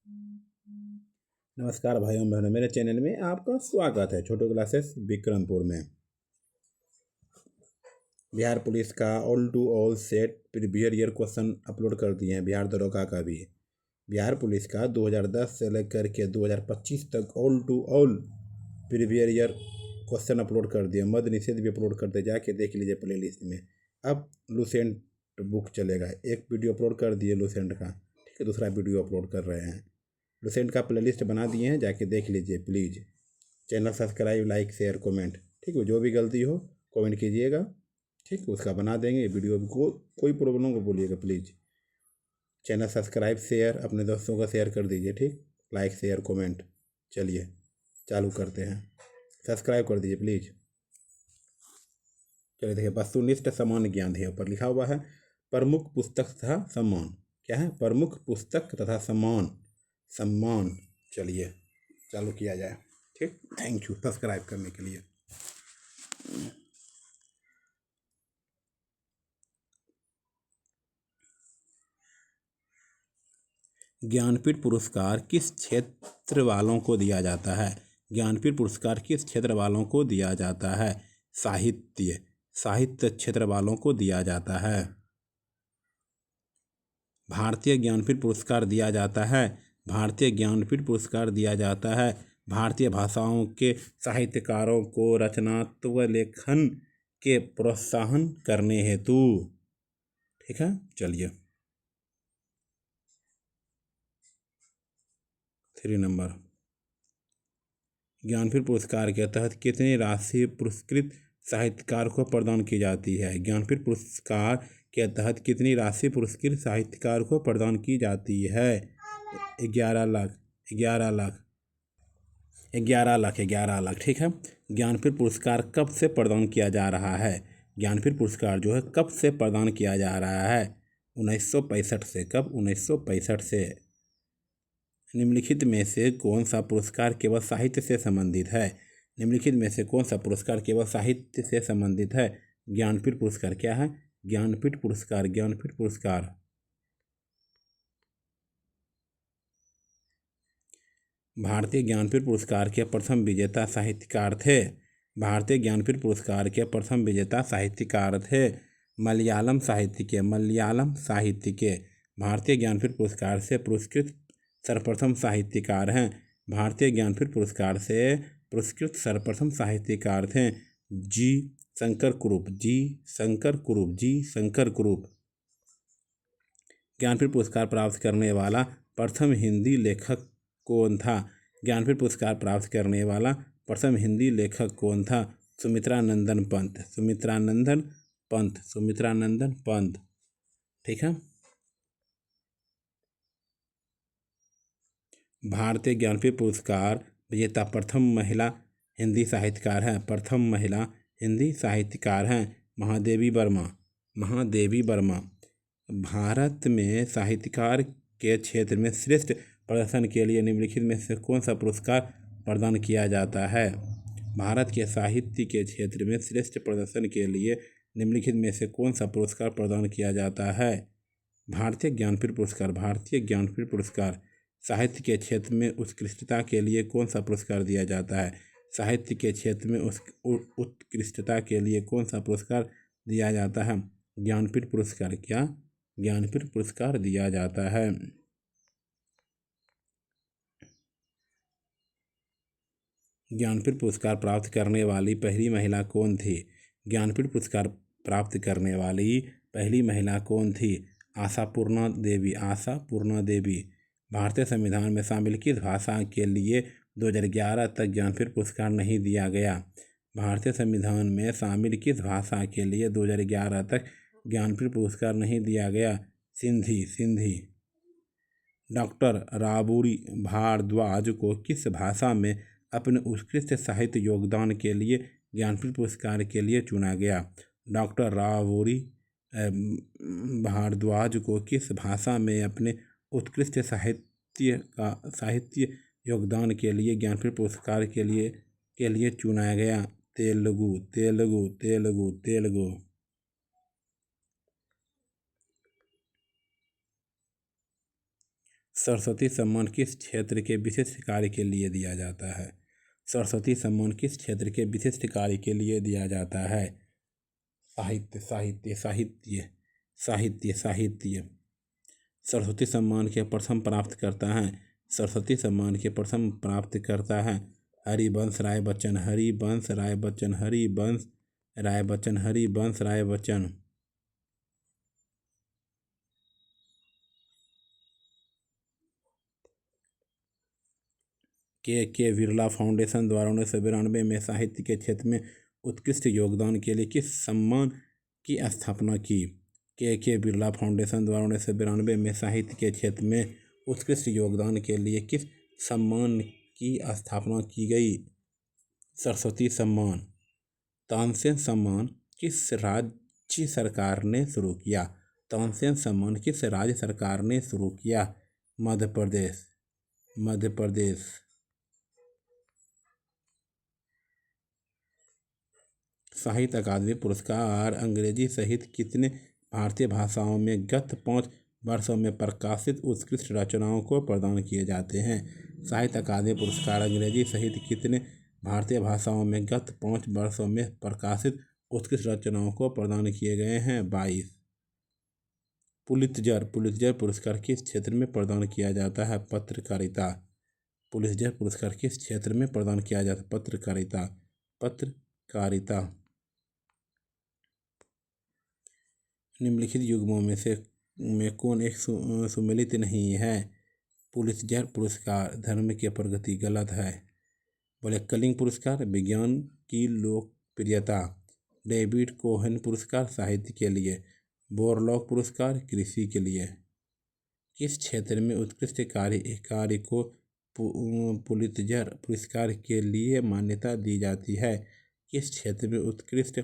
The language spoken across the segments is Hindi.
नमस्कार भाइयों बहनों, मेरे चैनल में आपका स्वागत है। छोटू क्लासेस विक्रमपुर में बिहार पुलिस का all to all set previous year question upload कर दिए हैं। बिहार दरोगा का भी बिहार पुलिस का 2010 से लेकर के 2025 तक all to all previous year question upload कर दिए। मद्य निषेध भी अपलोड कर दिए, जाके देख लीजिए प्ले लिस्ट में। अब लूसेंट बुक चलेगा। एक वीडियो अपलोड कर दिए लूसेंट का, ठीक है, दूसरा वीडियो अपलोड कर रहे हैं। लूसेंट का प्लेलिस्ट बना दिए हैं, जाके देख लीजिए please. Channel subscribe, like, share, comment, ठीक है। जो भी गलती हो कमेंट कीजिएगा, ठीक, उसका बना देंगे वीडियो को। कोई प्रॉब्लम को बोलिएगा प्लीज़। चैनल सब्सक्राइब, शेयर, अपने दोस्तों को शेयर कर दीजिए, ठीक। Like, share, comment. चलिए चालू करते हैं। सब्सक्राइब कर दीजिए प्लीज़। चलिए देखिए, वस्तुनिष्ठ समान ज्ञान है, ऊपर लिखा हुआ है प्रमुख पुस्तक तथा सम्मान। क्या है? प्रमुख पुस्तक तथा सम्मान। सम्मान। चलिए चालू किया जाए, ठीक। थैंक यू सब्सक्राइब करने के लिए। ज्ञानपीठ पुरस्कार किस क्षेत्र वालों को दिया जाता है? ज्ञानपीठ पुरस्कार किस क्षेत्र वालों को दिया जाता है? साहित्य। साहित्य क्षेत्र वालों को दिया जाता है। भारतीय ज्ञानपीठ पुरस्कार दिया जाता है। भारतीय ज्ञानपीठ पुरस्कार दिया जाता है भारतीय भाषाओं के साहित्यकारों को रचनात्मक लेखन के प्रोत्साहन करने हेतु। ठीक है, चलिए 3 नंबर। ज्ञानपीठ पुरस्कार के तहत कितनी राशि पुरस्कृत साहित्यकार को प्रदान की जाती है? ज्ञानपीठ पुरस्कार के तहत कितनी राशि पुरस्कृत साहित्यकार को प्रदान की जाती है? 11 लाख। 11 लाख। 11 लाख। 11 लाख, ठीक है। ज्ञानपीठ पुरस्कार कब से प्रदान किया जा रहा है? ज्ञानपीठ पुरस्कार जो है कब से प्रदान किया जा रहा है? 1965 से। कब? 1965 से। निम्नलिखित में से कौन सा पुरस्कार केवल साहित्य से संबंधित है? निम्नलिखित में से कौन सा पुरस्कार केवल साहित्य से संबंधित है? ज्ञानपीठ पुरस्कार। क्या है? ज्ञानपीठ पुरस्कार। ज्ञानपीठ पुरस्कार। भारतीय ज्ञानपीठ पुरस्कार के प्रथम विजेता साहित्यकार थे। भारतीय ज्ञानपीठ पुरस्कार के प्रथम विजेता साहित्यकार थे मलयालम साहित्य के। मलयालम साहित्य के। भारतीय ज्ञानपीठ पुरस्कार से पुरस्कृत सर्वप्रथम साहित्यकार हैं। भारतीय ज्ञानपीठ पुरस्कार से पुरस्कृत सर्वप्रथम साहित्यकार थे जी शंकर कुरूप। जी शंकर कुरूप। जी शंकर कुरूप। ज्ञानपीठ पुरस्कार प्राप्त करने वाला प्रथम हिंदी लेखक कौन था? ज्ञानपीठ पुरस्कार प्राप्त करने वाला प्रथम हिंदी लेखक कौन था? सुमित्रानंदन पंत। सुमित्रानंदन पंत। सुमित्रानंदन पंत, ठीक है। भारतीय ज्ञानपीठ पुरस्कार विजेता प्रथम महिला हिंदी साहित्यकार हैं। प्रथम महिला हिंदी साहित्यकार हैं महादेवी वर्मा। महादेवी वर्मा। भारत में साहित्यकार के क्षेत्र में श्रेष्ठ प्रदर्शन के लिए निम्नलिखित में से कौन सा पुरस्कार प्रदान किया जाता है? भारत के साहित्य के क्षेत्र में श्रेष्ठ प्रदर्शन के लिए निम्नलिखित में से कौन सा पुरस्कार प्रदान किया जाता है? भारतीय ज्ञानपीठ पुरस्कार। भारतीय ज्ञानपीठ पुरस्कार। साहित्य के क्षेत्र में उत्कृष्टता के लिए कौन सा पुरस्कार दिया जाता है? साहित्य के क्षेत्र में उत्कृष्टता के लिए कौन सा पुरस्कार दिया जाता है? ज्ञानपीठ पुरस्कार। क्या? ज्ञानपीठ पुरस्कार दिया जाता है। ज्ञानपीठ पुरस्कार प्राप्त करने वाली पहली महिला कौन थी? ज्ञानपीठ पुरस्कार प्राप्त करने वाली पहली महिला कौन थी? आशापूर्णा देवी। आशापूर्णा देवी। भारतीय संविधान में शामिल किस भाषा के लिए 2011 तक ज्ञानपीठ पुरस्कार नहीं दिया गया? भारतीय संविधान में शामिल किस भाषा के लिए 2011 तक ज्ञानपीठ पुरस्कार नहीं दिया गया? सिंधी। सिंधी। डॉक्टर राबूरी भारद्वाज को किस भाषा में अपने उत्कृष्ट साहित्य योगदान के लिए ज्ञानपीठ पुरस्कार के लिए चुना गया? डॉक्टर राबूरी भारद्वाज को किस भाषा में अपने उत्कृष्ट साहित्य योगदान के लिए ज्ञानपीठ पुरस्कार के लिए चुना गया? तेलुगु। तेलुगु। तेलुगु। तेलुगु। सरस्वती सम्मान किस क्षेत्र के विशिष्ट कार्य के लिए दिया जाता है? सरस्वती सम्मान किस क्षेत्र के विशिष्ट कार्य के लिए दिया जाता है? साहित्य साहित्य साहित्य साहित्य साहित्य। सरस्वती सम्मान के प्रथम प्राप्त करता है सरस्वती सम्मान के प्रथम प्राप्त करता है हरिवंश राय बच्चन। हरिवंश राय बच्चन। हरिवंश राय बच्चन। हरिवंश राय बच्चन। के बिरला फाउंडेशन द्वारा 1992 में साहित्य के क्षेत्र में उत्कृष्ट योगदान के लिए किस सम्मान की स्थापना की? के बिरला फाउंडेशन द्वारा 1992 में साहित्य के क्षेत्र में उत्कृष्ट योगदान के लिए किस सम्मान की स्थापना की गई? सरस्वती सम्मान। तानसेन सम्मान किस राज्य सरकार ने शुरू किया? तानसेन सम्मान किस राज्य सरकार ने शुरू किया? मध्य प्रदेश। मध्य प्रदेश। साहित्य अकादमी पुरस्कार अंग्रेजी सहित कितने भारतीय भाषाओं में गत 5 वर्षों में प्रकाशित उत्कृष्ट रचनाओं को प्रदान किए जाते हैं? साहित्य अकादमी पुरस्कार अंग्रेजी सहित कितने भारतीय भाषाओं में गत 5 वर्षों में प्रकाशित उत्कृष्ट रचनाओं को प्रदान किए गए हैं? 22। पुलित्जर पुरस्कार किस क्षेत्र में प्रदान किया जाता है? पत्रकारिता। पुलित्जर पुरस्कार किस क्षेत्र में प्रदान किया जाता है? पत्रकारिता। पत्रकारिता। निम्नलिखित युग्मों में कौन एक सुमेलित नहीं है? पुलित्जर पुरस्कार धर्म की प्रगति गलत है। बोले कलिंग पुरस्कार विज्ञान की लोकप्रियता। डेविड कोहेन पुरस्कार साहित्य के लिए। बोरलॉग पुरस्कार कृषि के लिए। किस क्षेत्र में उत्कृष्ट कार्य को पुलित्जर पुरस्कार के लिए मान्यता दी जाती है? किस क्षेत्र में उत्कृष्ट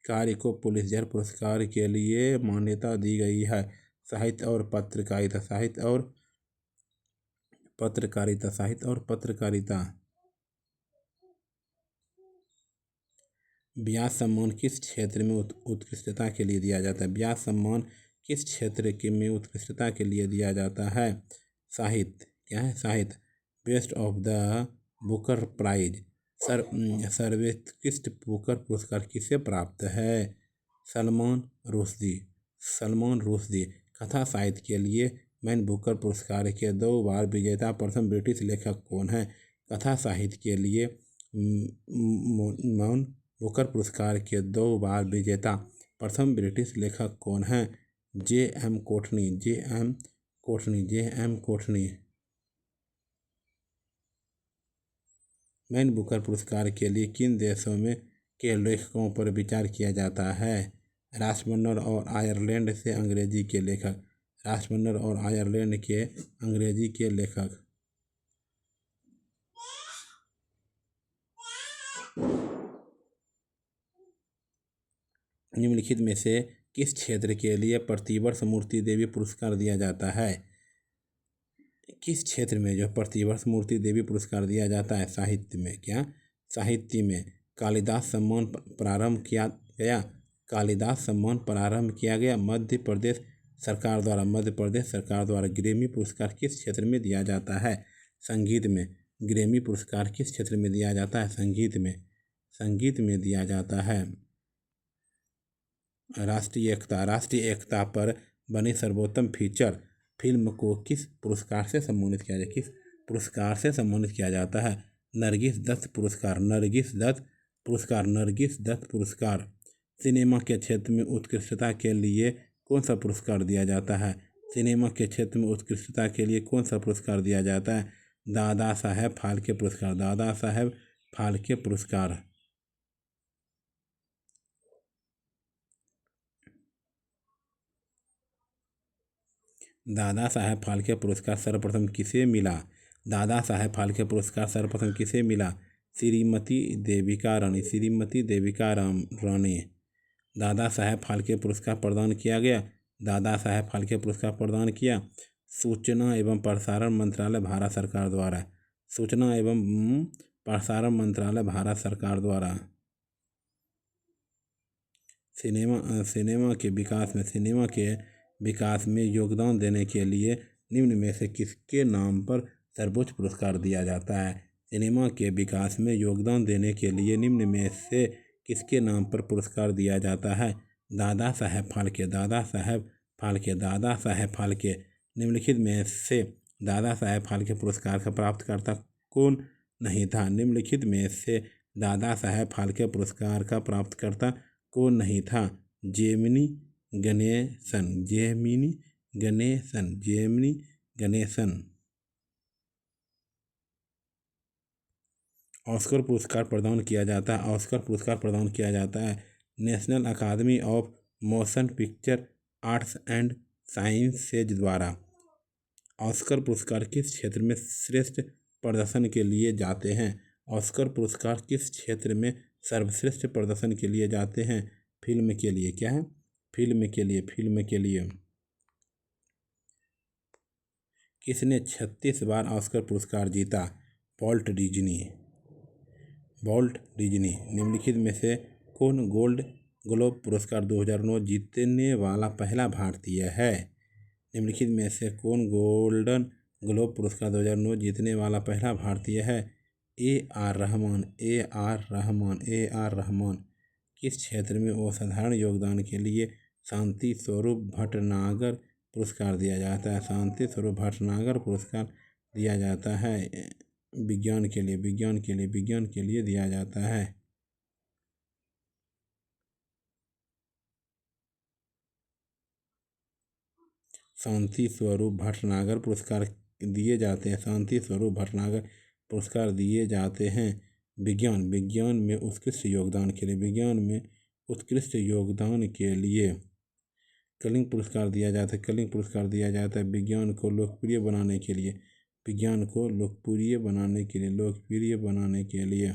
कार्य को पुलित्जर पुरस्कार के लिए मान्यता दी गई है? साहित्य और पत्रकारिता। साहित्य और पत्रकारिता। साहित्य और पत्रकारिता। व्यास सम्मान किस क्षेत्र में उत्कृष्टता के लिए दिया जाता है? व्यास सम्मान किस क्षेत्र में उत्कृष्टता के लिए दिया जाता है? साहित्य। क्या है? साहित्य। Best of the Booker prize सर्वोत्कृष्ट बुकर पुरस्कार किसे प्राप्त है? सलमान रुश्दी। सलमान रुश्दी। कथा साहित्य के लिए मैन बुकर पुरस्कार के 2 बार विजेता प्रथम ब्रिटिश लेखक कौन है? कथा साहित्य के लिए मैन बुकर पुरस्कार के 2 बार विजेता प्रथम ब्रिटिश लेखक कौन है? जे.एम. कोठनी। जे.एम. कोठनी। जे.एम. कोठनी। मैन बुकर पुरस्कार के लिए किन देशों में के लेखकों पर विचार किया जाता है? रासमन्नर और आयरलैंड से अंग्रेजी के लेखक। रासमन्नर और आयरलैंड के अंग्रेजी के लेखक। निम्नलिखित में से किस क्षेत्र के लिए प्रतिवर्ष मूर्ति देवी पुरस्कार दिया जाता है? किस क्षेत्र में जो प्रतिवर्ष मूर्ति देवी पुरस्कार दिया जाता है? साहित्य में। क्या? साहित्य में। कालिदास सम्मान प्रारंभ किया गया। कालिदास सम्मान प्रारंभ किया गया मध्य प्रदेश सरकार द्वारा। मध्य प्रदेश सरकार द्वारा। ग्रैमी पुरस्कार किस क्षेत्र में दिया जाता है? संगीत में। ग्रैमी पुरस्कार किस क्षेत्र में दिया जाता है? संगीत में। संगीत में दिया जाता है। राष्ट्रीय एकता। राष्ट्रीय एकता पर बनी सर्वोत्तम फीचर फिल्म को किस पुरस्कार से सम्मानित किया जाता है? किस पुरस्कार से सम्मानित किया जाता है? नरगिस दत्त पुरस्कार। नरगिस दत्त पुरस्कार। नरगिस दत्त पुरस्कार। सिनेमा के क्षेत्र में उत्कृष्टता के लिए कौन सा पुरस्कार दिया जाता है? सिनेमा के क्षेत्र में उत्कृष्टता के लिए कौन सा पुरस्कार दिया जाता है? दादा साहेब फाल्के पुरस्कार। दादा साहेब फाल्के पुरस्कार। दादा साहेब फाल्के पुरस्कार सर्वप्रथम किसे मिला? दादा साहेब फाल्के पुरस्कार सर्वप्रथम किसे मिला? श्रीमती देविका रानी। श्रीमती देविका रानी। दादा साहेब फाल्के पुरस्कार प्रदान किया गया। दादा साहेब फाल्के पुरस्कार प्रदान किया सूचना एवं प्रसारण मंत्रालय भारत सरकार द्वारा। सूचना एवं प्रसारण मंत्रालय भारत सरकार द्वारा। सिनेमा के विकास में योगदान देने के लिए निम्न में से किसके नाम पर सर्वोच्च पुरस्कार दिया जाता है? सिनेमा के विकास में योगदान देने के लिए निम्न में से किसके नाम पर पुरस्कार दिया जाता है? दादा साहेब फाल्के, दादा साहेब फाल्के, दादा साहेब फाल्के। निम्नलिखित में से दादा साहेब फाल्के पुरस्कार का प्राप्तकर्ता कौन नहीं था? निम्नलिखित में से दादा साहेब फाल्के पुरस्कार का प्राप्तकर्ता कौन नहीं था? Gemini Ganesan, Gemini Ganesan, Gemini Ganesan. Oscar पुरस्कार प्रदान किया जाता है, ऑस्कर पुरस्कार प्रदान किया जाता है national academy of motion picture arts and sciences द्वारा। ऑस्कर पुरस्कार किस क्षेत्र में श्रेष्ठ प्रदर्शन के लिए जाते हैं? ऑस्कर पुरस्कार किस क्षेत्र में सर्वश्रेष्ठ प्रदर्शन के लिए जाते हैं? फिल्म के लिए। क्या है? फिल्म के लिए, फिल्म के लिए। किसने 36 बार ऑस्कर पुरस्कार जीता? Walt Disney, Walt Disney. निम्नलिखित में से कौन गोल्ड ग्लोब पुरस्कार 2009 जीतने वाला पहला भारतीय है? निम्नलिखित में से कौन गोल्डन ग्लोब पुरस्कार 2009 जीतने वाला पहला भारतीय है? A R Rahman, A R Rahman, A R Rahman. किस क्षेत्र में असाधारण योगदान के लिए शांति स्वरूप भटनागर पुरस्कार दिया जाता है? शांति स्वरूप भटनागर पुरस्कार दिया जाता है विज्ञान के लिए, विज्ञान के लिए, विज्ञान के लिए दिया जाता है। शांति स्वरूप भटनागर पुरस्कार दिए जाते हैं, शांति स्वरूप भटनागर पुरस्कार दिए जाते हैं विज्ञान, विज्ञान में उत्कृष्ट योगदान के लिए, विज्ञान में उत्कृष्ट योगदान के लिए। कलिंग पुरस्कार दिया जाता है, कलिंग पुरस्कार दिया जाता है विज्ञान को लोकप्रिय बनाने के लिए, विज्ञान को लोकप्रिय बनाने के लिए, लोकप्रिय बनाने के लिए।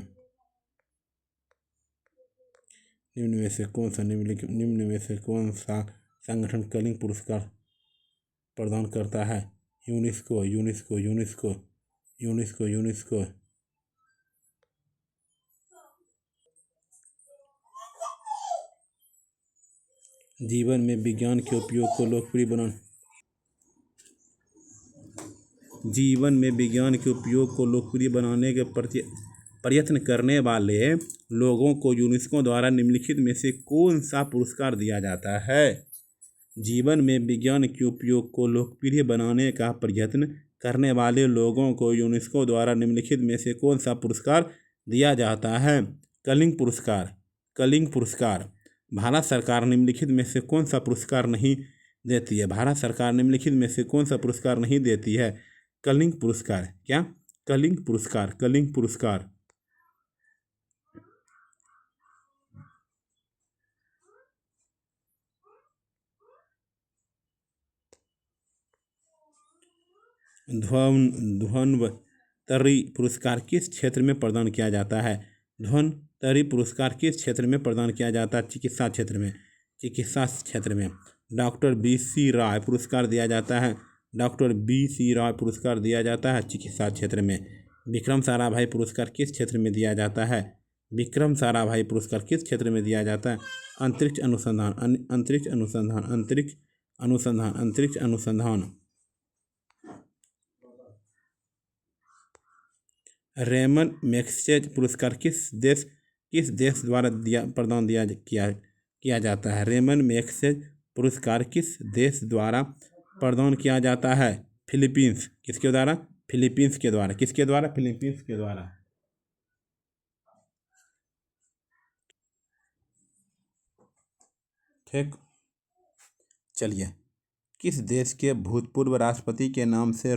निम्न में से कौन सा निम्न में से कौन सा संगठन कलिंग पुरस्कार प्रदान करता है? UNESCO, UNESCO, UNESCO, UNESCO, UNESCO. जीवन में विज्ञान के उपयोग को लोकप्रिय बनाने जीवन में विज्ञान के उपयोग को लोकप्रिय बनाने के प्रयत्न करने वाले लोगों को यूनेस्को द्वारा निम्नलिखित में से कौन सा पुरस्कार दिया जाता है? जीवन में विज्ञान के उपयोग को लोकप्रिय बनाने का प्रयत्न करने वाले लोगों को यूनेस्को द्वारा निम्नलिखित में से कौन सा पुरस्कार दिया जाता है? कलिंग पुरस्कार, कलिंग पुरस्कार। भारत सरकार निम्नलिखित में से कौन सा पुरस्कार नहीं देती है? भारत सरकार निम्नलिखित में से कौन सा पुरस्कार नहीं देती है? कलिंग पुरस्कार। क्या? कलिंग पुरस्कार, कलिंग पुरस्कार। धन्वंतरि पुरस्कार किस क्षेत्र में प्रदान किया जाता है? धन्वंतरि पुरस्कार किस क्षेत्र में प्रदान किया जाता है? चिकित्सा क्षेत्र में, चिकित्सा क्षेत्र में। डॉक्टर BC राय पुरस्कार दिया जाता है, डॉक्टर BC राय पुरस्कार दिया जाता है चिकित्सा क्षेत्र में। विक्रम साराभाई पुरस्कार किस क्षेत्र में दिया जाता है? विक्रम साराभाई पुरस्कार किस क्षेत्र में दिया जाता है? अंतरिक्ष अनुसंधान, अंतरिक्ष अनुसंधान, अंतरिक्ष अनुसंधान, अंतरिक्ष अनुसंधान। रेमन मैग्सेसे पुरस्कार किस देश द्वारा प्रदान किया जाता है? रेमन मैग्सेसे पुरस्कार किस देश द्वारा प्रदान किया जाता है? फिलीपींस। किसके द्वारा? फिलीपींस के द्वारा। किसके द्वारा? फिलीपींस के द्वारा। ठीक, चलिए। किस देश के भूतपूर्व राष्ट्रपति के नाम से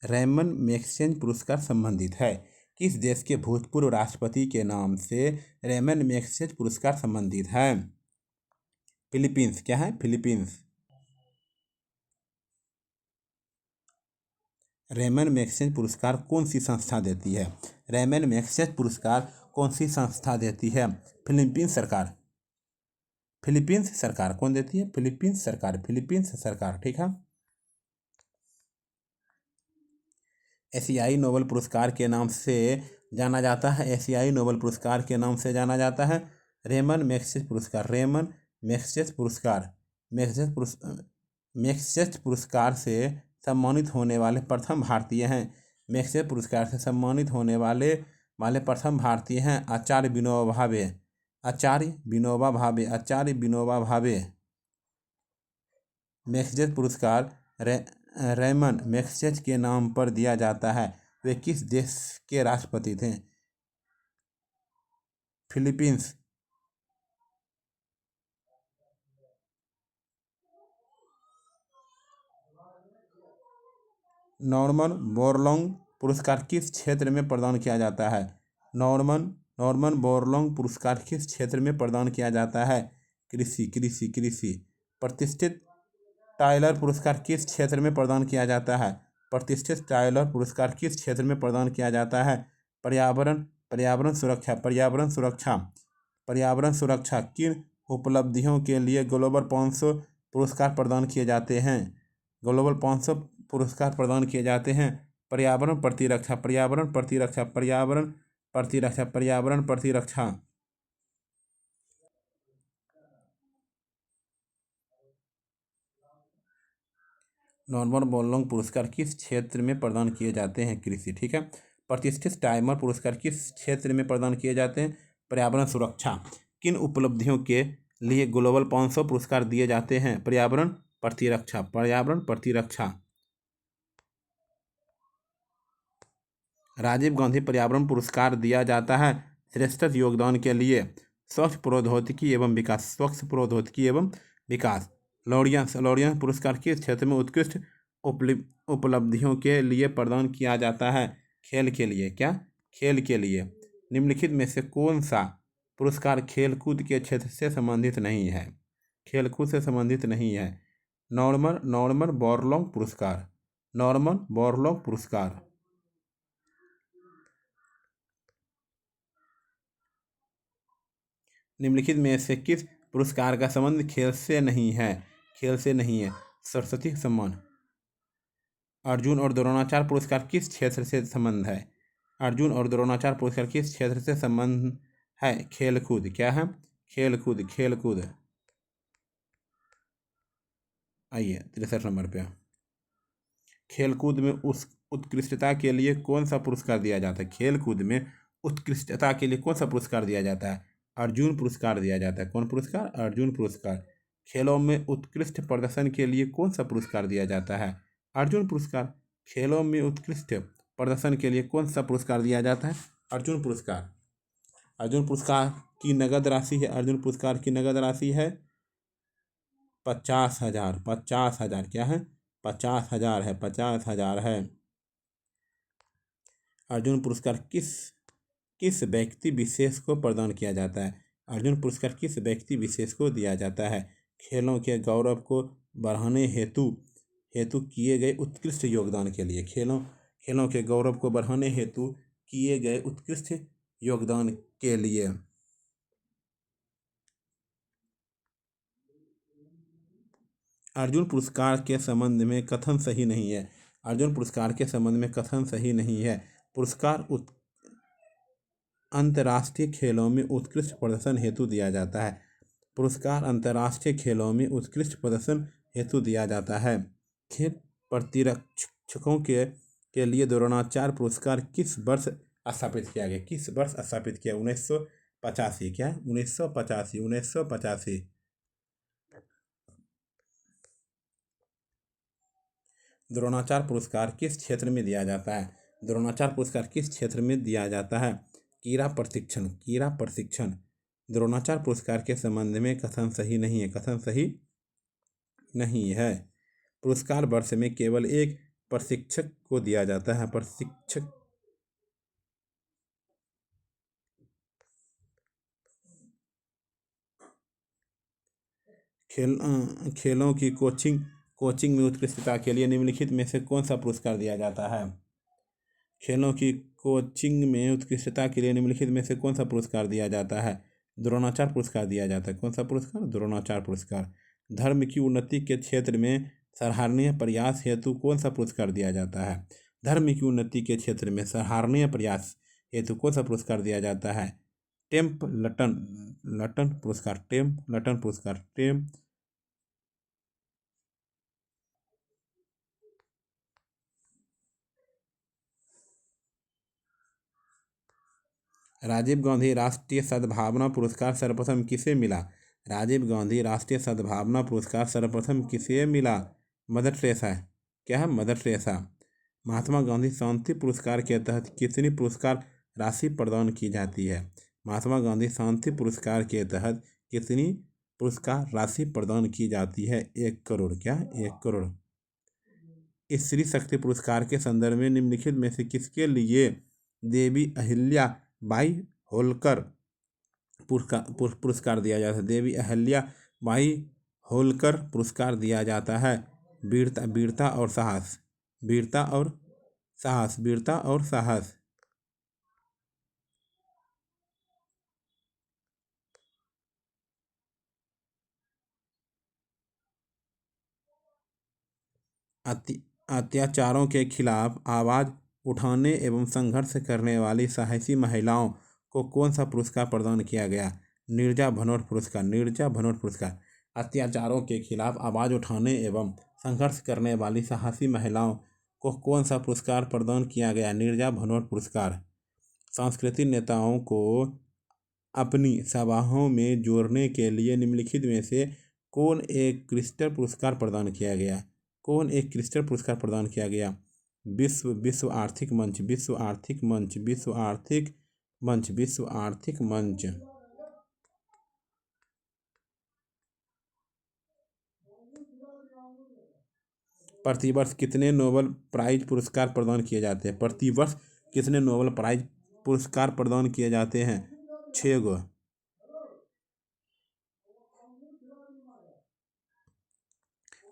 रेमन मैग्सेसे पुरस्कार संबंधित है? किस देश के भूतपूर्व राष्ट्रपति के नाम से रेमन मैग्सेसे पुरस्कार संबंधित है? फिलीपींस। क्या है? फिलीपींस। रेमन मैग्सेसे पुरस्कार कौन सी संस्था देती है? रेमन मैग्सेसे पुरस्कार कौन सी संस्था देती है? फिलीपींस सरकार। फिलीपींस सरकार कौन देती है? फिलीपींस सरकार, फिलीपींस सरकार। ठीक है। एशियाई नोबेल पुरस्कार के नाम से जाना जाता है, एशियाई नोबेल पुरस्कार के नाम से जाना जाता है रेमन मैग्सेसे पुरस्कार, रेमन मैग्सेसे पुरस्कार। मैग्सेसे पुरस्कार से सम्मानित होने वाले प्रथम भारतीय हैं। मैक्सवेल पुरस्कार से सम्मानित होने वाले प्रथम भारतीय हैं आचार्य विनोबा भावे। आचार्य विनोबा भावे। आचार्य विनोबा भावे। मैक्सवेल पुरस्कार रेमन मैक्सवेल के नाम पर दिया जाता है। वे किस देश के राष्ट्रपति थे? फिलीपींस। नॉर्मन बोरलॉन्ग पुरस्कार किस क्षेत्र में प्रदान किया जाता है? नॉर्मन बोरलॉन्ग पुरस्कार किस क्षेत्र में प्रदान किया जाता है? कृषि कृषि कृषि। प्रतिष्ठित टाइलर पुरस्कार किस क्षेत्र में प्रदान किया जाता है? प्रतिष्ठित टाइलर पुरस्कार किस क्षेत्र में प्रदान किया जाता है? पर्यावरण पर्यावरण सुरक्षा। पर्यावरण सुरक्षा। पर्यावरण सुरक्षा। किन उपलब्धियों के लिए ग्लोबल 500 पुरस्कार प्रदान किए जाते हैं? ग्लोबल 500 पुरस्कार प्रदान किए जाते हैं पर्यावरण प्रतिरक्षा। पर्यावरण प्रतिरक्षा। पर्यावरण प्रतिरक्षा। पर्यावरण प्रतिरक्षा। नॉर्मन बोरलॉन्ग पुरस्कार किस क्षेत्र में प्रदान किए जाते हैं? कृषि। ठीक है। प्रतिष्ठित टाइमर पुरस्कार किस क्षेत्र में प्रदान किए जाते हैं? पर्यावरण सुरक्षा। किन उपलब्धियों के लिए ग्लोबल 500 पुरस्कार दिए जाते हैं? पर्यावरण प्रतिरक्षा। पर्यावरण प्रतिरक्षा। राजीव गांधी पर्यावरण पुरस्कार दिया जाता है श्रेष्ठ योगदान के लिए स्वच्छ प्रौद्योगिकी एवं विकास। स्वच्छ प्रौद्योगिकी एवं विकास। लॉरियंस पुरस्कार किस क्षेत्र में उत्कृष्ट उपलब्धियों के लिए प्रदान किया जाता है? खेल के लिए। क्या? खेल के लिए। निम्नलिखित में से कौन सा पुरस्कार खेलकूद के क्षेत्र से संबंधित नहीं है? खेलकूद से संबंधित नहीं है। नॉर्मन बोरलॉन्ग पुरस्कार। नॉर्मन बोरलॉन्ग पुरस्कार। निम्नलिखित में से किस पुरस्कार का संबंध खेल से नहीं है? खेल से नहीं है। सरस्वती सम्मान। अर्जुन और द्रोणाचार्य पुरस्कार किस क्षेत्र से संबंध है? अर्जुन और द्रोणाचार्य पुरस्कार किस क्षेत्र से संबंध है? खेलकूद। क्या है? खेलकूद। खेलकूद। आइए 63 नंबर पे। खेलकूद में उस उत्कृष्टता के लिए कौन सा पुरस्कार दिया जाता है? खेलकूद में उत्कृष्टता के लिए कौन सा पुरस्कार दिया जाता है? अर्जुन पुरस्कार दिया जाता है। कौन पुरस्कार? अर्जुन पुरस्कार। खेलों में उत्कृष्ट प्रदर्शन के लिए कौन सा पुरस्कार दिया जाता है? अर्जुन पुरस्कार। खेलों में उत्कृष्ट प्रदर्शन के लिए कौन सा पुरस्कार दिया जाता है? अर्जुन पुरस्कार। अर्जुन पुरस्कार की नगद राशि है। अर्जुन पुरस्कार की नगद राशि है 50,000। 50,000। क्या है? 50,000 है। 50,000 है। अर्जुन पुरस्कार किस किस व्यक्ति विशेष को प्रदान किया जाता है? अर्जुन पुरस्कार किस व्यक्ति विशेष को दिया जाता है? खेलों के गौरव को बढ़ाने हेतु हेतु किए गए उत्कृष्ट योगदान के लिए। खेलों के गौरव को बढ़ाने हेतु किए गए उत्कृष्ट योगदान के लिए। अर्जुन पुरस्कार के संबंध में कथन सही नहीं है। अर्जुन पुरस्कार के संबंध में कथन सही नहीं है। पुरस्कार अंतर्राष्ट्रीय खेलों में उत्कृष्ट प्रदर्शन हेतु दिया जाता है। पुरस्कार अंतर्राष्ट्रीय खेलों में उत्कृष्ट प्रदर्शन हेतु दिया जाता है। खेल प्रतिरक्षकों के लिए द्रोणाचार्य पुरस्कार किस वर्ष स्थापित किया गया? किस वर्ष स्थापित किया? 1985। क्या? 1985। 1985। द्रोणाचार्य पुरस्कार किस क्षेत्र में दिया जाता है? द्रोणाचार्य पुरस्कार किस क्षेत्र में दिया जाता है? कीड़ा प्रशिक्षण। कीड़ा प्रशिक्षण। द्रोणाचार्य पुरस्कार के संबंध में कथन सही नहीं है। कथन सही नहीं है। पुरस्कार वर्ष में केवल एक प्रशिक्षक को दिया जाता है। प्रशिक्षक। खेलों की कोचिंग में उत्कृष्टता के लिए निम्नलिखित में से कौन सा पुरस्कार दिया जाता है? खेलों की कोचिंग में उत्कृष्टता के लिए निम्नलिखित में से कौन सा पुरस्कार दिया जाता है? द्रोणाचार्य पुरस्कार दिया जाता है। कौन सा पुरस्कार? द्रोणाचार्य पुरस्कार। धर्म की उन्नति के क्षेत्र में सराहनीय प्रयास हेतु कौन सा पुरस्कार दिया जाता है? धर्म की उन्नति के क्षेत्र में सराहनीय प्रयास हेतु कौन सा पुरस्कार दिया जाता है? टेम्पल्टन पुरस्कार। टेम्पल्टन पुरस्कार। राजीव गांधी राष्ट्रीय सद्भावना पुरस्कार सर्वप्रथम किसे मिला? राजीव गांधी राष्ट्रीय सद्भावना पुरस्कार सर्वप्रथम किसे मिला? Mother Teresa. क्या है? Mother Teresa. महात्मा गांधी शांति पुरस्कार के तहत कितनी पुरस्कार राशि प्रदान की जाती है? महात्मा गांधी शांति पुरस्कार के तहत कितनी पुरस्कार राशि प्रदान की जाती है? 1 करोड़। क्या? 1 करोड़। इस स्त्री शक्ति पुरस्कार के संदर्भ में निम्नलिखित में से किसके लिए देवी अहिल्या बाई होलकर पुरस्कार दिया जाता है? देवी अहिल्या बाई होलकर पुरस्कार दिया जाता है। वीरता और साहस। वीरता और साहस। वीरता और साहस। अत्याचारों के खिलाफ आवाज उठाने एवं संघर्ष करने वाली साहसी महिलाओं को कौन सा पुरस्कार प्रदान किया गया? नीरजा भनोट पुरस्कार। नीरजा भनोट पुरस्कार। अत्याचारों के खिलाफ आवाज उठाने एवं संघर्ष करने वाली साहसी महिलाओं को कौन सा पुरस्कार प्रदान किया गया? नीरजा भनोट पुरस्कार। सांस्कृतिक नेताओं को अपनी सभाओं में जोड़ने के लिए निम्नलिखित में से कौन एक क्रिस्टल पुरस्कार प्रदान किया गया? कौन एक क्रिस्टल पुरस्कार प्रदान किया गया? विश्व आर्थिक मंच। विश्व आर्थिक मंच। विश्व आर्थिक मंच। विश्व आर्थिक मंच। प्रतिवर्ष कितने नोबेल प्राइज पुरस्कार प्रदान किए जाते हैं? प्रतिवर्ष कितने नोबेल प्राइज पुरस्कार प्रदान किए जाते हैं? 6 गो।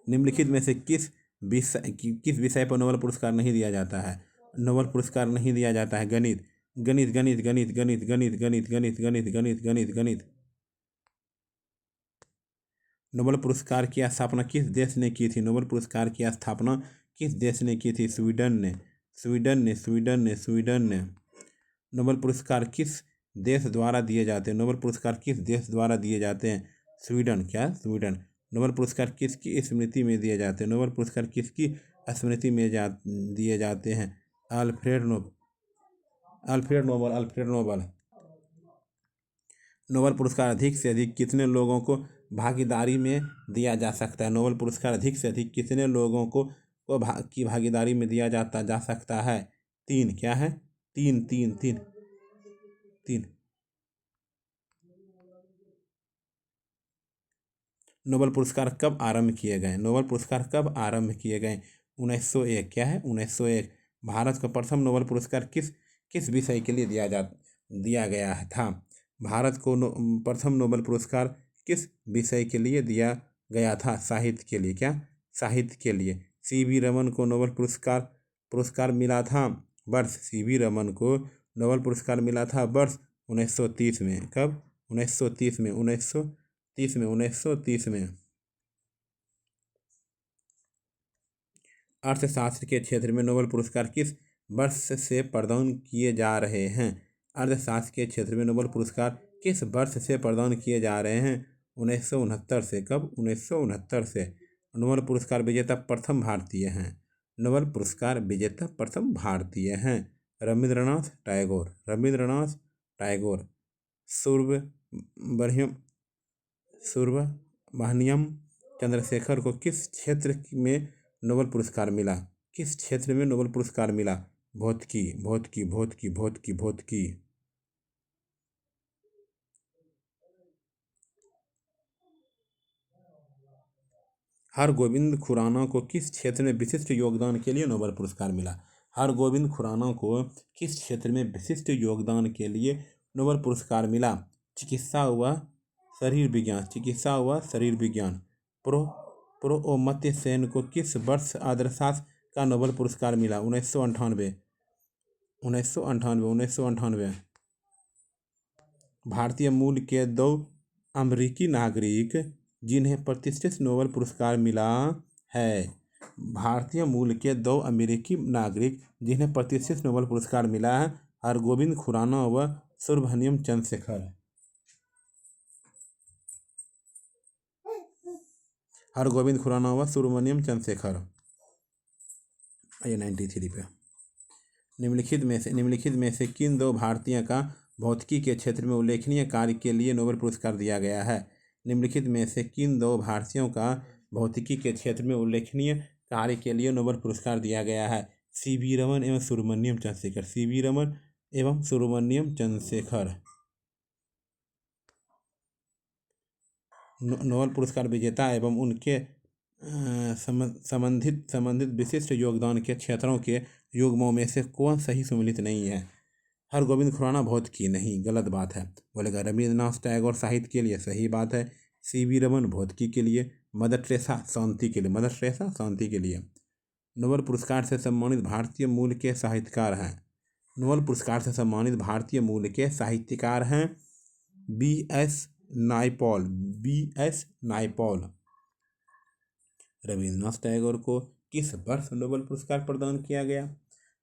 निम्नलिखित में से किस विषय पर नोबेल पुरस्कार नहीं दिया जाता है? नोबेल पुरस्कार नहीं दिया जाता है। गणित। गणित गणित गणित गणित गणित गणित गणित गणित गणित गणित गणित। नोबेल पुरस्कार की स्थापना किस देश ने की थी? नोबेल पुरस्कार की स्थापना किस देश ने की थी? स्वीडन ने। स्वीडन ने। स्वीडन ने। स्वीडन ने। नोबेल पुरस्कार किस देश द्वारा दिए जाते हैं? नोबेल पुरस्कार किस देश द्वारा दिए जाते हैं? स्वीडन। क्या? स्वीडन। नोबेल पुरस्कार किसकी स्मृति में दिए जाते हैं? नोबेल पुरस्कार किसकी स्मृति में दिए जाते हैं? Alfred Nobel. Alfred Nobel. Alfred Nobel. Nobel पुरस्कार अधिक से अधिक कितने लोगों को भागीदारी में दिया जा सकता है? नोबेल पुरस्कार अधिक से अधिक कितने लोगों को की भागीदारी में दिया जा सकता है? 3। क्या है? 3 3 3 3। नोबेल पुरस्कार कब आरंभ किए गए? नोबेल पुरस्कार कब आरंभ किए गए? 1901। क्या है? 1901। भारत को प्रथम नोबेल पुरस्कार किस विषय के लिए दिया गया था? भारत को प्रथम नोबेल पुरस्कार किस विषय के लिए दिया गया था? साहित्य के लिए। क्या? साहित्य के लिए। सीवी रमन को नोबेल पुरस्कार मिला था वर्ष। सीवी रमन को नोबेल पुरस्कार मिला था वर्ष 1930 में। कब? 1930 में। 1930 में। 1930 में। अर्थशास्त्र के क्षेत्र में नोबेल पुरस्कार किस वर्ष से प्रदान किए जा रहे हैं? अर्थशास्त्र के क्षेत्र में नोबेल पुरस्कार किस वर्ष से प्रदान किए जा रहे हैं? 1969 से। कब? 1969 से। नोबेल पुरस्कार विजेता प्रथम भारतीय हैं। नोबेल पुरस्कार विजेता प्रथम भारतीय हैं रविंद्रनाथ टैगोर। रविंद्रनाथ टैगोर। सुब्रमण्यम चंद्रशेखर को किस क्षेत्र में नोबेल पुरस्कार मिला? किस क्षेत्र में नोबेल पुरस्कार मिला? भौतिकी। भौतिकी। भौतिकी। भौतिकी। भौतिकी। हरगोविंद खुराना को किस क्षेत्र में विशिष्ट योगदान के लिए नोबेल पुरस्कार मिला? हरगोविंद खुराना को किस क्षेत्र में विशिष्ट योगदान के लिए नोबेल पुरस्कार मिला? चिकित्सा व शरीर विज्ञान। चिकित्सा व शरीर विज्ञान। अमर्त्य सेन को किस वर्ष अर्थशास्त्र का नोबेल पुरस्कार मिला? 1998। 1998। 1998। भारतीय मूल के 2 अमेरिकी नागरिक जिन्हें प्रतिष्ठित नोबेल पुरस्कार मिला है। भारतीय मूल के 2 अमेरिकी नागरिक जिन्हें प्रतिष्ठित नोबेल पुरस्कार मिला है। हरगोविंद खुराना व सुब्रमण्यम चंद्रशेखर। हरगोविंद खुराना व सुब्रमण्यम चंद्रशेखर। 93 पे। निम्नलिखित में से किन 2 भारतीय का भौतिकी के क्षेत्र में उल्लेखनीय कार्य के लिए नोबेल पुरस्कार दिया गया है? निम्नलिखित में से किन दो भारतीयों का भौतिकी के क्षेत्र में उल्लेखनीय कार्य के लिए नोबेल पुरस्कार दिया गया है? सीवी रमन एवं सुब्रमण्यम चंद्रशेखर। सीवी रमन एवं सुब्रमण्यम चंद्रशेखर। नोबेल पुरस्कार विजेता एवं उनके संबंधित विशिष्ट योगदान के क्षेत्रों के युग्मों में से कौन सही सम्मिलित नहीं है? हरगोविंद खुराना भौतिकी। नहीं, गलत बात है। बोलेगा रविन्द्रनाथ टैगोर साहित्य के लिए। सही बात है। सीवी रमन भौतिकी के लिए। मदर टेरेसा शांति के लिए। मदर टेरेसा शांति के लिए। नोबेल पुरस्कार से सम्मानित भारतीय मूल के साहित्यकार हैं? नोबेल पुरस्कार से सम्मानित भारतीय मूल के साहित्यकार हैं B.S. नायपॉल। B.S. नायपॉल। रविन्द्रनाथ टैगोर को किस वर्ष नोबेल पुरस्कार प्रदान किया गया?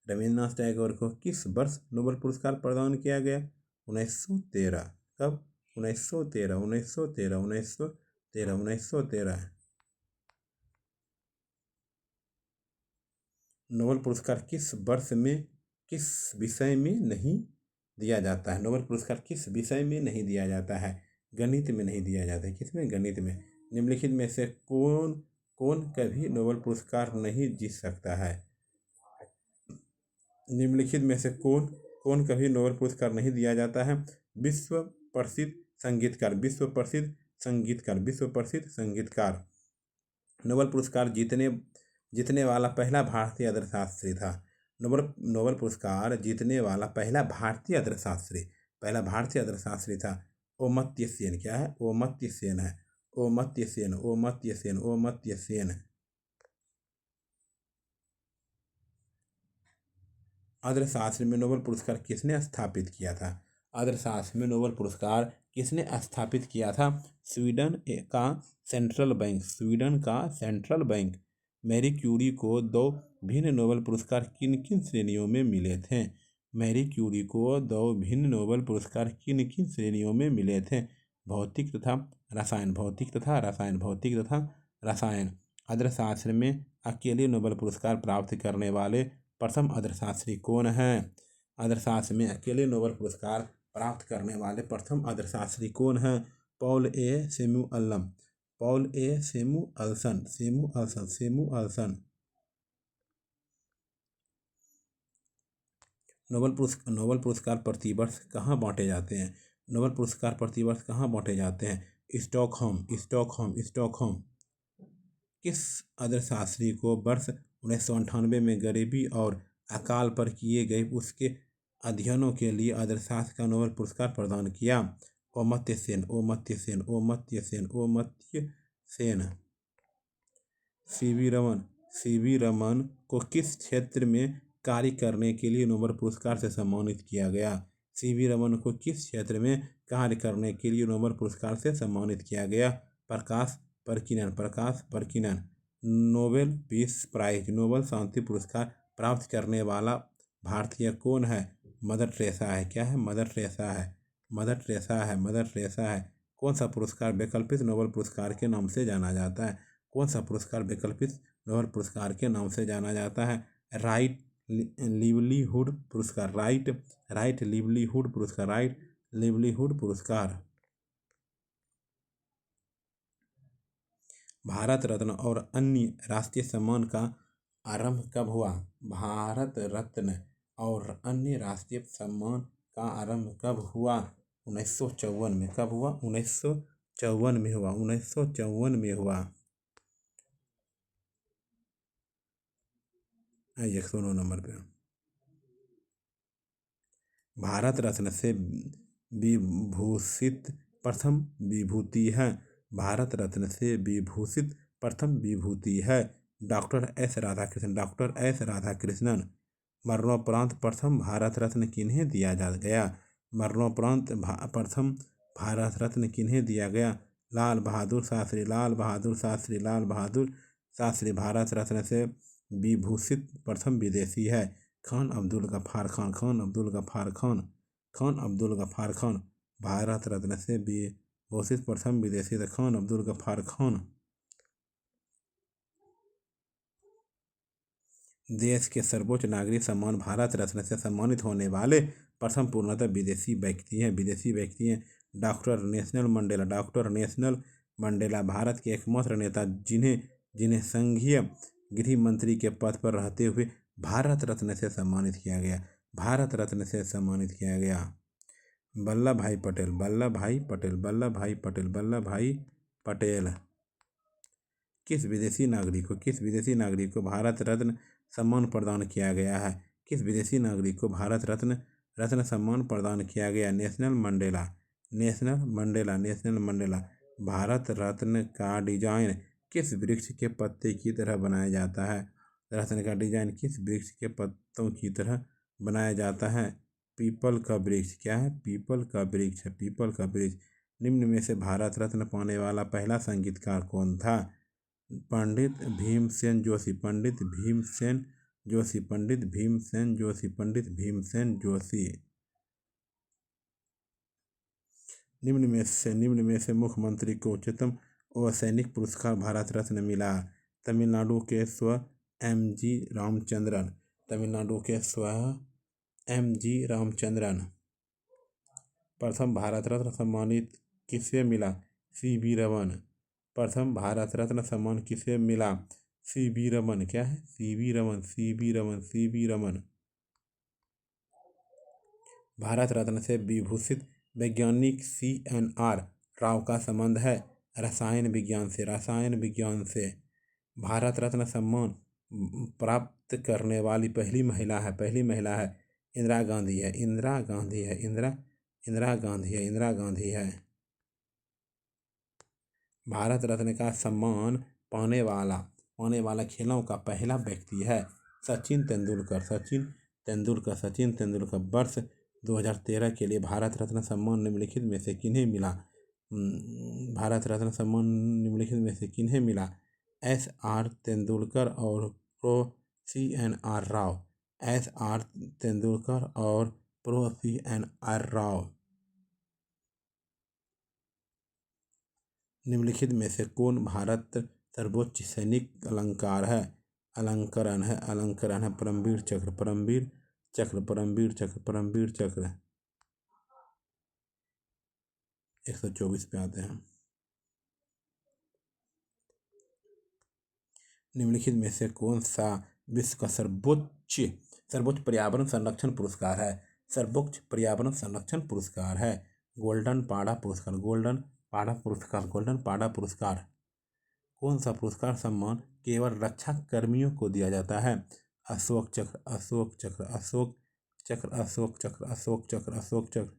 रविन्द्रनाथ टैगोर को किस वर्ष नोबेल पुरस्कार प्रदान किया गया? 1913। कब? 1913। 1913। 1913। 1913। नोबेल पुरस्कार किस वर्ष में किस विषय में नहीं दिया जाता है? नोबेल पुरस्कार किस विषय में नहीं दिया जाता है? गणित में नहीं दिया जाता है। किसमें? गणित में। निम्नलिखित में से कौन कौन कभी नोबेल पुरस्कार नहीं जीत सकता है? निम्नलिखित में से कौन कौन कभी नोबेल पुरस्कार नहीं दिया जाता है? विश्व प्रसिद्ध संगीतकार। विश्व प्रसिद्ध संगीतकार। विश्व प्रसिद्ध संगीतकार। नोबेल पुरस्कार जीतने वाला पहला भारतीय अर्थशास्त्री था। नोबेल पुरस्कार जीतने वाला पहला भारतीय अर्थशास्त्री था अमर्त्य सेन। क्या है? अमर्त्य सेन है। अमर्त्य सेन। अमर्त्य सेन। अमर्त्य सेन। अर्थशास्त्र में नोबेल पुरस्कार किसने स्थापित किया था? अर्थशास्त्र में नोबेल पुरस्कार किसने स्थापित किया था? स्वीडन का सेंट्रल बैंक। स्वीडन का सेंट्रल बैंक। मैरी क्यूरी को दो भिन्न नोबेल पुरस्कार किन किन श्रेणियों में मिले थे? मैरी क्यूरी को दो भिन्न नोबेल पुरस्कार किन किन श्रेणियों में मिले थे? भौतिक तथा रसायन। भौतिक तथा रसायन। भौतिक तथा रसायन। अर्थशास्त्र में अकेले नोबेल पुरस्कार प्राप्त करने वाले प्रथम अर्थशास्त्री कौन हैं? अर्थशास्त्र में अकेले नोबेल पुरस्कार प्राप्त करने वाले प्रथम अर्थशास्त्री कौन हैं? पॉल ए सैमुअल्सन। पॉल ए सैमुअल्सन। सैमुअल्सन। सैमुअल्सन। नोबेल पुरस्कार प्रतिवर्ष कहाँ बांटे जाते हैं? नोबेल पुरस्कार प्रतिवर्ष कहाँ बांटे जाते हैं? स्टॉकहोम। स्टॉकहोम। स्टॉकहोम। किस अर्थशास्त्री को वर्ष 1998 में गरीबी और अकाल पर किए गए उसके अध्ययनों के लिए अर्थशास्त्र का नोबेल पुरस्कार प्रदान किया? अमर्त्य सेन। अमर्त्य सेन। अमर्त्य सेन। अमर्त्य सेन। सीवी रमन। सीवी रमन को किस क्षेत्र में कार्य करने के लिए नोबेल पुरस्कार से सम्मानित किया गया? सीवी रमन को किस क्षेत्र में कार्य करने के लिए नोबेल पुरस्कार से सम्मानित किया गया? प्रकाश परकिनन। प्रकाश परकिनन। Nobel Peace Prize. नोबेल शांति पुरस्कार प्राप्त करने वाला भारतीय कौन है? मदर टेरेसा है। क्या है? मदर टेरेसा है। मदर टेरेसा है। मदर टेरेसा है। कौन सा पुरस्कार वैकल्पिक नोबेल पुरस्कार के नाम से जाना जाता है? कौन सा पुरस्कार वैकल्पिक नोबेल पुरस्कार के नाम से जाना जाता है? राइट लिवलीहुड पुरस्कार। राइट लिवलीहुड पुरस्कार। राइट लिवलीहुड पुरस्कार। भारत रत्न और अन्य राष्ट्रीय सम्मान का आरंभ कब हुआ? भारत रत्न और अन्य राष्ट्रीय सम्मान का आरंभ कब हुआ? 1954 में। कब हुआ? 1954 में हुआ। 1954 में हुआ। 109 नंबर पे। भारत रत्न से विभूषित प्रथम विभूति है। भारत रत्न से विभूषित प्रथम विभूति है doctor S Radhakrishnan. Doctor S Radhakrishnan. मरणोपरांत प्रथम भारत रत्न किन्हें दिया जा गया? मरणोपरांत प्रथम भारत रत्न किन्हें दिया गया? लाल बहादुर शास्त्री। लाल बहादुर शास्त्री। लाल बहादुर शास्त्री। भारत रत्न से विभूषित प्रथम विदेशी है खान अब्दुल गफ्फार खान। खान अब्दुल गफ्फार खान। खान अब्दुल गफ्फार खान। भारत रत्न से विभूषित प्रथम विदेशी थे खान अब्दुल गफ्फार खान। देश के सर्वोच्च नागरिक सम्मान भारत रत्न से सम्मानित होने वाले प्रथम पूर्णतः विदेशी व्यक्ति हैं doctor national Mandela. Doctor national Mandela Bharat के एकमात्र नेता जिन्हें संघीय गृह मंत्री के पद पर रहते हुए भारत रत्न से सम्मानित किया गया। भारत रत्न से सम्मानित किया गया। वल्लभ भाई पटेल किस विदेशी नागरिक को भारत रत्न सम्मान प्रदान किया गया है? किस विदेशी नागरिक को भारत रत्न सम्मान प्रदान किया गया? National Mandela. भारत रत्न का डिजाइन किस वृक्ष के पत्ते की तरह बनाया जाता है? रत्न का डिजाइन किस वृक्ष के पत्तों की तरह बनाया जाता है? पीपल का वृक्ष। क्या है? पीपल का वृक्ष। निम्न में से भारत रत्न पाने वाला पहला संगीतकार कौन था? पंडित भीमसेन जोशी। निम्न में से मुख्यमंत्री को उच्चतम असैनिक पुरस्कार भारत रत्न मिला। तमिलनाडु के स्व एम जी रामचंद्रन। प्रथम भारत रत्न सम्मानित किसे मिला? सी.वी. रमन। प्रथम भारत रत्न सम्मान किसे मिला? सी.वी. रमन। क्या है? सी.वी. रमन। भारत रत्न से विभूषित वैज्ञानिक C.N.R. राव का संबंध है रसायन विज्ञान से। भारत रत्न सम्मान प्राप्त करने वाली पहली महिला है इंदिरा गांधी है। भारत रत्न का सम्मान पाने वाला खेलों का पहला व्यक्ति है सचिन तेंदुलकर। वर्ष 2013 के लिए भारत रत्न सम्मान निम्नलिखित में से किन्हें मिला? S.R. तेंदुलकर और प्रो C.N.R. राव। निम्नलिखित में से कौन भारत सर्वोच्च सैनिक अलंकार है? अलंकरण है परमवीर चक्र। 124 पे आते हैं। निम्नलिखित में से कौन सा विश्व का सर्वोच्च पर्यावरण संरक्षण पुरस्कार है? गोल्डन पाड़ा पुरस्कार। कौन सा पुरस्कार सम्मान केवल रक्षा कर्मियों को दिया जाता है? अशोक चक्र।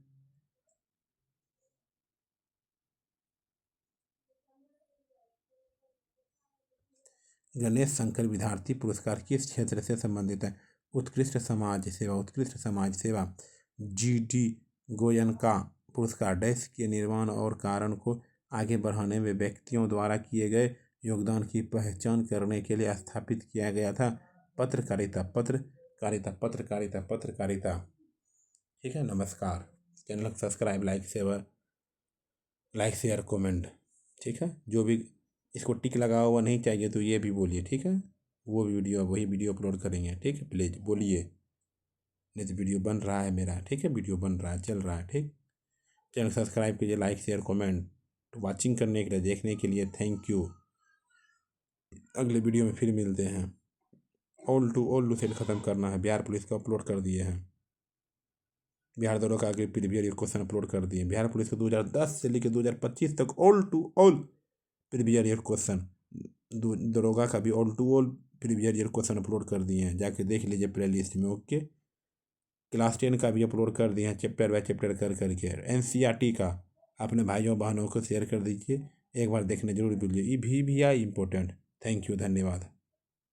गणेश शंकर विद्यार्थी पुरस्कार किस क्षेत्र से संबंधित है? उत्कृष्ट समाज सेवा। G.D. गोयनका पुरस्कार देश के निर्माण और कारण को आगे बढ़ाने में व्यक्तियों द्वारा किए गए योगदान की पहचान करने के लिए स्थापित किया गया था। पत्रकारिता। ठीक है, नमस्कार। चैनल को सब्सक्राइब, लाइक शेयर कमेंट। ठीक है, जो भी इसको टिक लगा हुआ नहीं चाहिए तो ये भी बोलिए। ठीक है, वही वीडियो अपलोड करेंगे। ठीक है, प्लीज़ बोलिए। नहीं तो वीडियो बन रहा है मेरा। ठीक है, वीडियो बन रहा है, चल रहा है। ठीक, चैनल सब्सक्राइब कीजिए, लाइक शेयर कमेंट। वाचिंग करने के लिए, देखने के लिए थैंक यू। अगले वीडियो में फिर मिलते हैं। ऑल टू सेल ख़त्म करना है। बिहार पुलिस का अपलोड कर दिए हैं। बिहार दरोगा के प्रीवियस ईयर क्वेश्चन अपलोड कर दिए। बिहार पुलिस को 2010 से लेकर 2025 तक ऑल प्रीवियस ईयर क्वेश्चन, दरोगा का भी all previous year question upload कर दिए हैं। जाके देख लीजिए प्ले लिस्ट में। ओके, क्लास 10 का भी अपलोड कर दिए हैं, चैप्टर बाय चैप्टर करके। NCERT का अपने भाइयों बहनों को शेयर कर दीजिए, एक बार देखने जरूर भूलिए। ये भी इंपॉर्टेंट। थैंक यू, धन्यवाद।